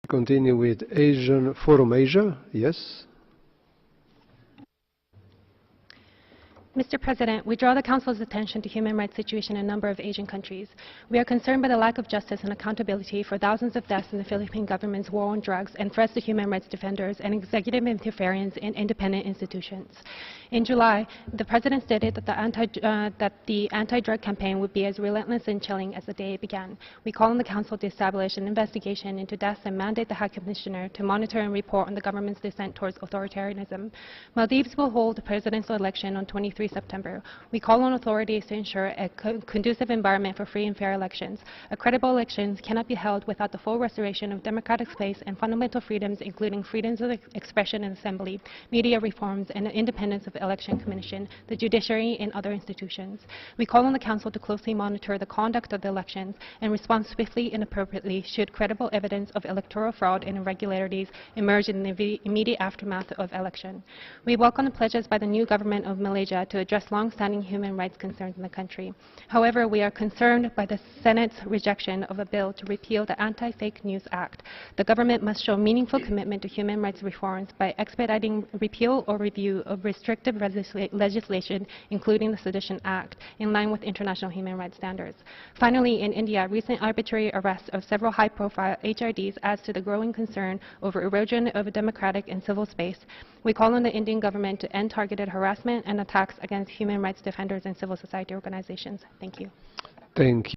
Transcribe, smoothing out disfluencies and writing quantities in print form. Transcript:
Continue with Asian Forum Asia. Yes. Mr. President, we draw the Council's attention to human rights situation in a number of Asian countries. We are concerned by the lack of justice and accountability for thousands of deaths in the Philippine government's war on drugs and threats to human rights defenders and executive interference in independent institutions. In July, the President stated that the anti-drug campaign would be as relentless and chilling as the day it began. We call on the Council to establish an investigation into deaths and mandate the High Commissioner to monitor and report on the government's descent towards authoritarianism. Maldives will hold a presidential election on 23 September. We call on authorities to ensure a conducive environment for free and fair elections. A credible elections cannot be held without the full restoration of democratic space and fundamental freedoms, including freedoms of expression and assembly, media reforms, and the independence of the Election Commission, the judiciary, and other institutions. We call on the Council to closely monitor the conduct of the elections and respond swiftly and appropriately should credible evidence of electoral fraud and irregularities emerge in the immediate aftermath of election. We welcome the pledges by the new government of Malaysia to address long-standing human rights concerns in the country. However, we are concerned by the Senate's rejection of a bill to repeal the Anti-Fake News Act. The government must show meaningful commitment to human rights reforms by expediting repeal or review of restrictive legislation, including the Sedition Act, in line with international human rights standards. Finally, in India, recent arbitrary arrests of several high-profile HRDs adds to the growing concern over erosion of a democratic and civil space. We call on the Indian government to end targeted harassment and attacks against human rights defenders and civil society organizations. Thank you. Thank you.